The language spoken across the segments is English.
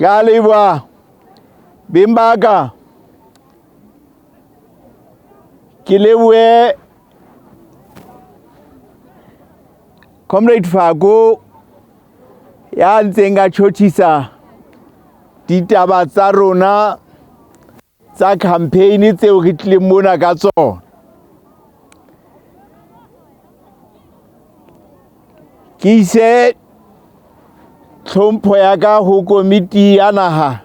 Ka leboha bimbaka ke lebohe Comrade Fago ya ntseng a tjhotisa ditaba tsa rona tsa campaign tseo re tlileng mona ka tsona. Ke ise tlhompho ya ka ho komiti ya naha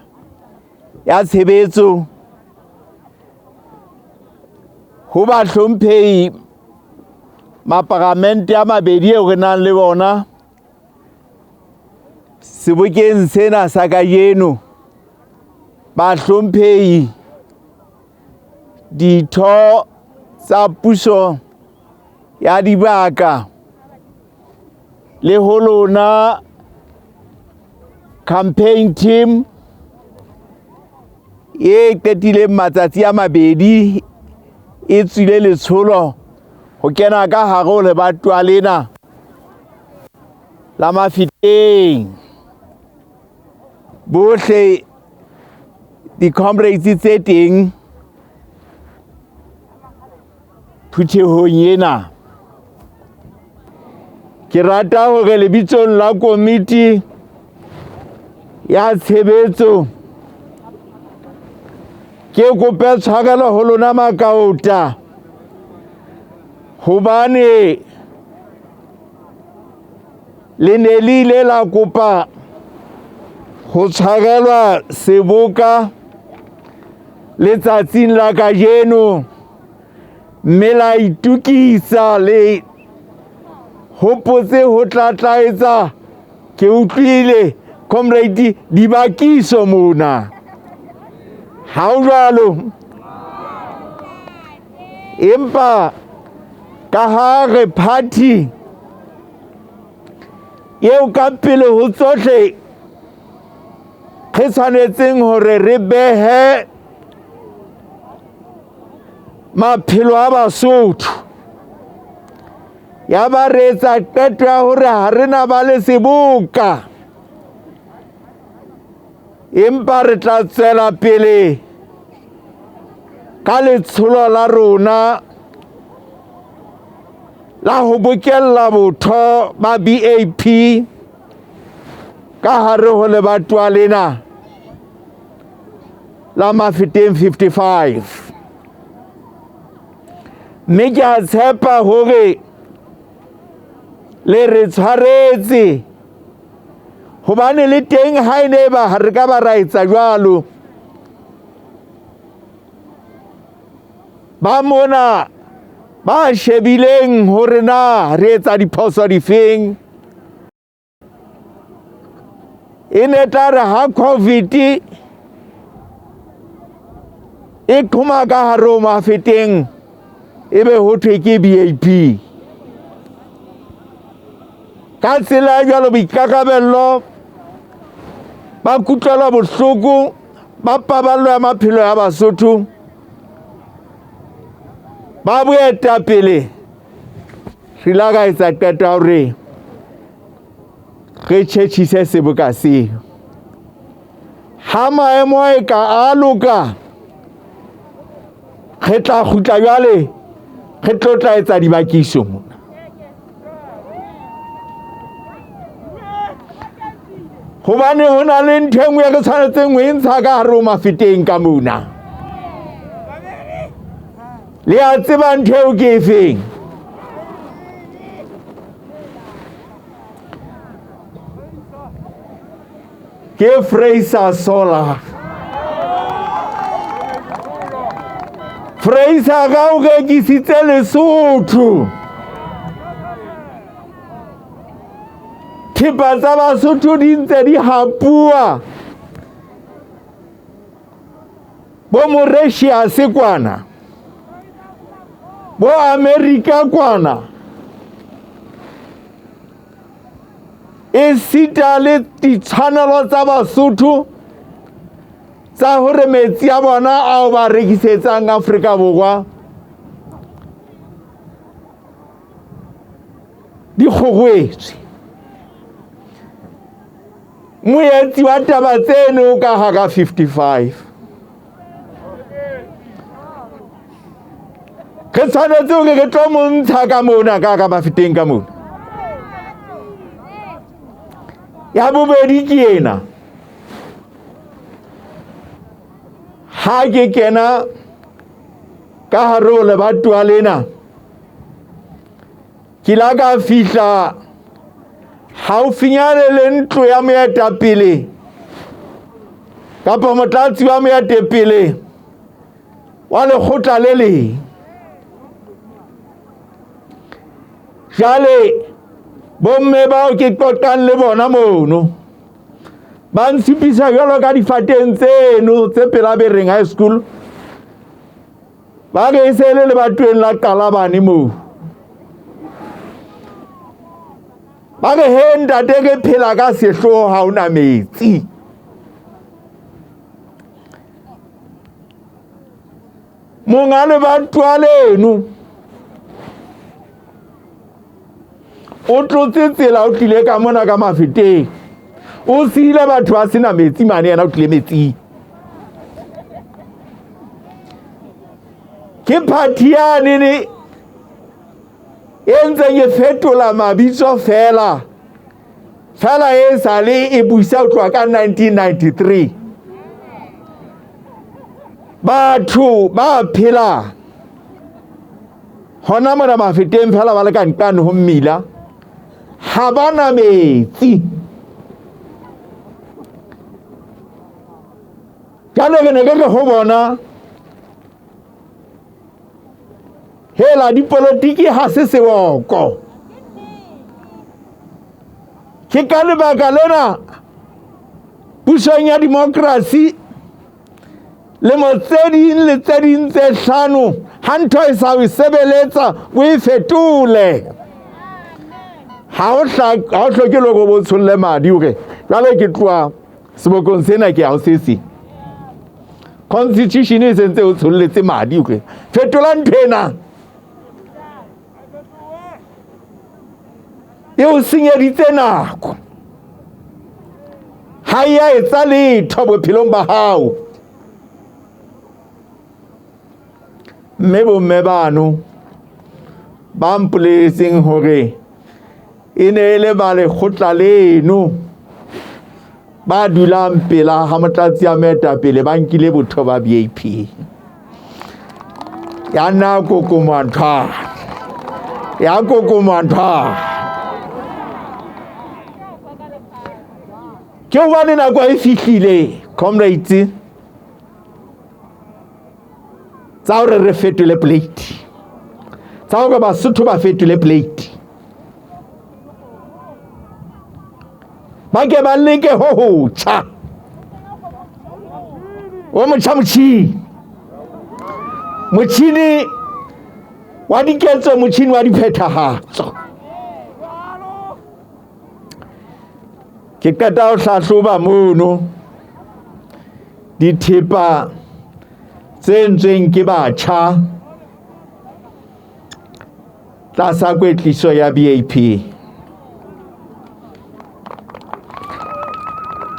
ya tshebetso ho ba hlomphehi maparamente a mabedi eo re nang le bona sebokeng sena sa kajeno. Ba hlomphehi ditho tsa puso ya dibaka le ho lona campaign team e qetileng matsatsi a mabedi e tswile letsholo ho kena ka hare ho lebatooa lena la Mafeteng. Bohle di-comrades tse teng phutehong ena. Ke rata hore lebitsong la komiti ya tshebetso ke kope tshwarelo ho lona makauta hobane le ne le ile la kopa ho tshwarelwa seboka letsatsing la kajeno, mme la itukisa le hopotse ho tlatlaetsa. Ke utlwile comrade dibakiso mona, ha o jwalo empa ka ha re party eo ka pele ho tsohle re tshwanetseng hore re behe maphelo a Basotho, ya ba re etsa qeto ya hore ha re na ba le seboka, empa re tla tswela pele ka letsholo la rona la ho bokella botho ba BAP ka hare ho lebatooa lena la Mafeteng 55. Mme ke a tshepa hore le re tshwaretse hobane le teng ha e ne ba ha re ka ba ra etsa jwalo. Ba mona ba shebileng hore na re etsa diphoso difeng. E ne tla re ha COVID e qhoma ka hare ho Mafeteng ebe ho thwe ke BAP. Ka tsela jwalo boikarabello ba kutlwela bohloko ba paballo ya maphelo ya Basotho ba boetapele re la ka etsa qeto ya hore re tjhetjhise seboka seo. Ha maemo a ka a loka re tla kgutla jwale re tlo tla etsa dibakiso mona. Hobane ho na le ntho e nngwe re tshwanetseng ho e ntsha ka hare ho Mafeteng ka mona. Le a tseba ntho eo ke efeng? Ke Fraser Solar. Fraser ka o rekisitse Lesotho. Thepa tsa Basotho di ntse di hapua. Bo Mauritius kwana, bo America kwana, e sita le ditshwanelo tsa Basotho tsa hore metsi a bona ao ba rekisetsang Afrika Borwa di kgogwetswe. moetsi wa taba tseno ka hara 55 ke tshwanetse hore ke tlo montsha ka mona ka Mafeteng ka mona. Ya bobedi ke ena, ha ke kena ka hare ho lebatooa lena, ke la ka fihla haufinyane le ntlo ya moetapele kapa motlatsi wa moetapele wa lekhotla le leng. Jale bomme bao ke qoqang le bona mono ba ntshipisa jwalo ka difateng tseno tse pela Bereng High School, ba re se le lebatoweng la Qalabane moo. Ba re he ntate ke phela ka sehloho ha ona metsi. Monga lebatooa leno o tlotse tsela o tlile ka mona ka Mafeteng, o siile batho ba sena metsi mane, yena o tlile metsi. Ke party yane e ntseng e fetola mabitso fela e sale e buisa ho tloha ka 1993. Batho ba phela hona mona Mafeteng fela ba le ka nqane ho mmila, ha bana metsi. Jale ke ne ke ho bona hela dipolotiki ha se seboko. Ke ka lebaka lena pusong ya demokrasi le motseding tse hlano ha ntho e sa o sebeletsa o e fetole. Ha o hloke logo bo tsholle madi hore jwale ke tloa sebokong sena ke a o sesi. Constitution e sentse o tsholletse madi hore fetola nthwena. E o senyeditse nako. Ha ya etsa letho bophelong ba hao. Mme bomme bano ba mpoletseng hore e ne le ba lekhotla leno ba dulang pela ha motlatsi ya moetapele ba nkile botho ba BAP. Ya na kokomantha. Ke bone nako e fihlile comrades tsa hore re fetole plate, tsa hore Basotho ba fetole plate, ba ke ba leke ho hotjha o motjhini wa diketso, motjhini wa diphethahatso. Ke qeta ho hlahloba mono dithepa tse ntsweng ke batjha tlasa kwetliso ya BAP.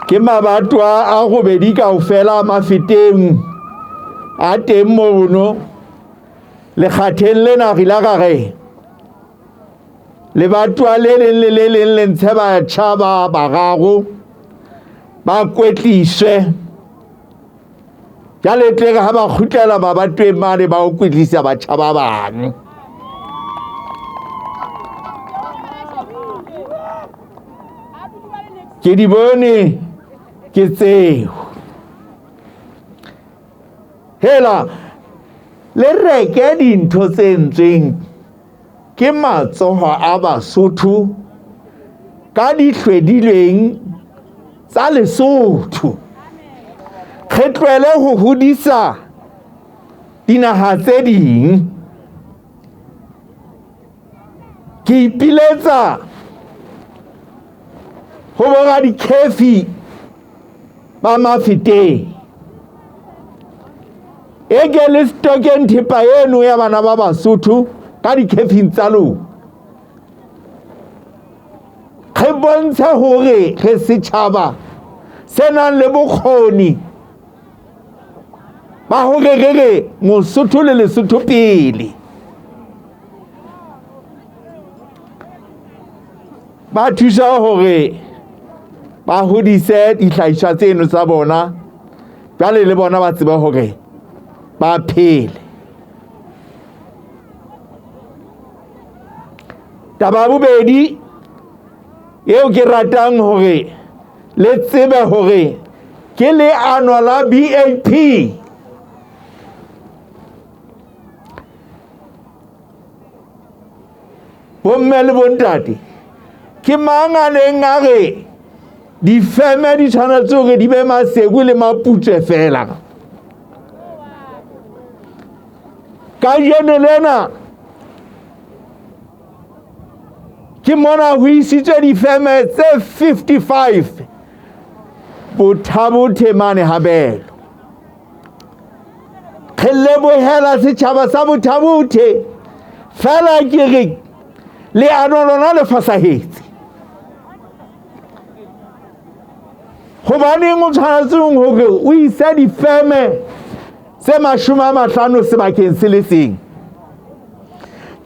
Ke mabatwa a robedi kaofela Mafeteng a teng mono. Lekgatheng lena re la ka re lebatooa le leng le ntshe batjha ba bararo ba kwetliswe. Jale tle ha ba kgutlela mabatoweng mane ba o kwetlisa batjha ba bang. Ke di bone ke tseo hela le reke dintho tse ntsweng ke matsoho a Basotho ka di hlwedilweng tsa Lesotho. Re tlwele ho hodisa dinaha tse ding. Ke ipiletsa ho bona dikhefi ba Mafeteng e ke le stokeng thepa eno ya bana ba Basotho ka dikhefing tsa lona. Re bontshe hore re setjhaba se nang le bokgoni ba hore re Mosotho le Lesotho pele. Ba thusa hore ba hodise dihlahiswa tseno tsa bona, jwale le bona ba tseba hore ba phele. Taba bobedi eo ke ratang hore le tsebe hore ke leano la BAP. Bomme le bontate, ke mang a neng a re difeme di tshwanetse hore di be Maseku le Maputswe fela? Ka jeno lena ke mona ho isitswe difeme tse 55 Bothabothe mane Habelo. Re lebohela sechaba sa Bothabothe, fela ke re leano lona le fasahetse. Hobaneng o tshwanetse hore o ise difeme tse 50 sebakeng se le seng?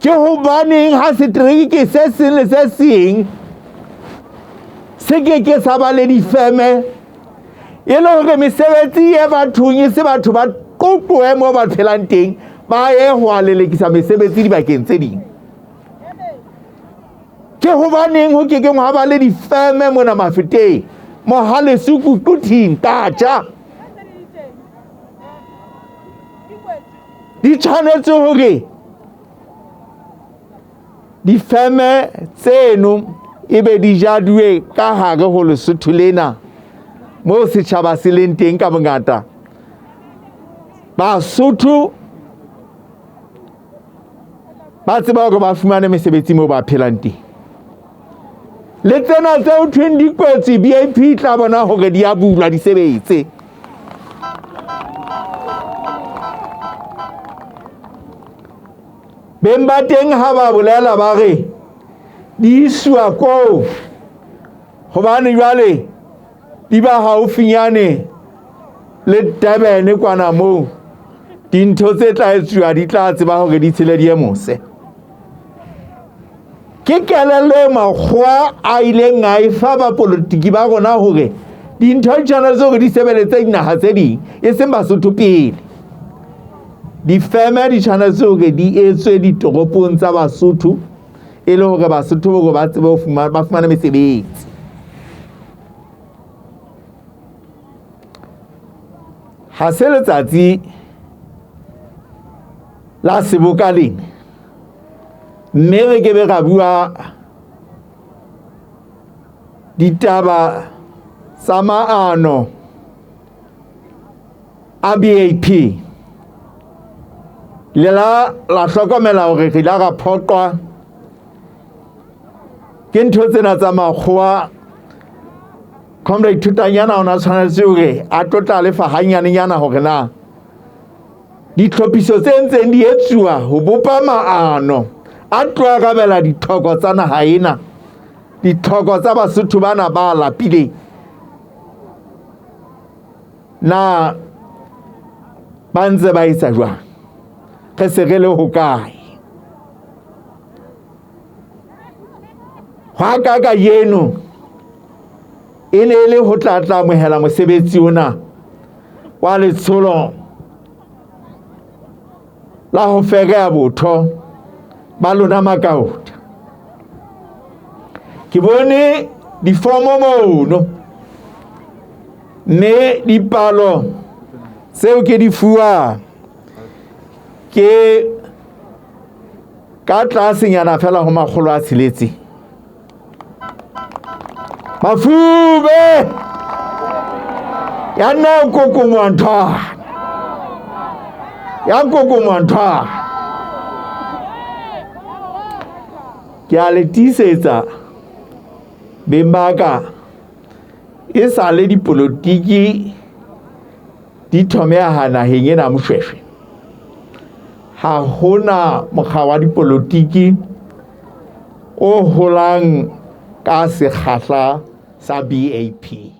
Ke hobaneng ha setereke se seng le se seng se ke sa ba le difeme, e le hore mesebetsi e bathong e se batho ba qoqoe mo ba phelang teng, ba ye ho alelekisa mesebetsi dibakeng tse ding? Ke hobaneng ho ke ha ba le difeme mona Mafeteng, Mohalesuku, Quthing, Kaja? Di tshwanetse hore difeme tseno e be di jaduwe ka hare ho Lesotho lena moo setjhaba se leng teng ka bongata. Basotho ba tseba hore ba fumane mesebetsi moo ba phelang teng. Le tsena tseo thweng di kwetse, BAP tla bona hore di a bulwa di sebetse. Beng ba teng ha ba bolela ba re di iswa ko hobane jwale di ba haufinyane le Durban kwana moo dintho tse tla etsuwa di tla tseba hore di tshele di mose. Ke kelello makgwa a ileng a efa bapolitiki ba rona hore dintho di tshwanetse hore di sebeletse dinaha tse ding, e seng Basotho pele. Difeme di tshwanetse hore di etswe ditoropong tsa Basotho, e le hore Basotho hore ba tsebe ba fumane mesebetsi. Ha se letsatsi la Seboka lena, mme re ke be ra bua ditaba tsa maano a BAP. Le la hlokomela hore re la ra phoqwa ke ntho tsena tsa makgowa. Comrade Thutanyana ona tshwanetse hore a tlotla le fa hanyanenyana hore na ditlhophiso tse ntseng di etsuwa ho bopa maano a tlo arabela ditlhoko tsa naha ena, ditlhoko tsa Basotho bana ba lapile, na ba ntse ba etsa jwang, re se re le hokae? Hwa ka yeno e ne le ho tla amohela mosebetsi ona wa letsholo la ho fega botho ba lona makauta. Ke bone difomo mono, mme dipalo tseo ke di fuwa ke ka tlasenyana fela ho 600. Mafube ya Nqosa ke a le tisetsa bembaka e sa le dipolitiki di thomeha naheng ena moshweshwe. Ha hona mokga wa dipolitiki o holang ka sekgahla sa BAP.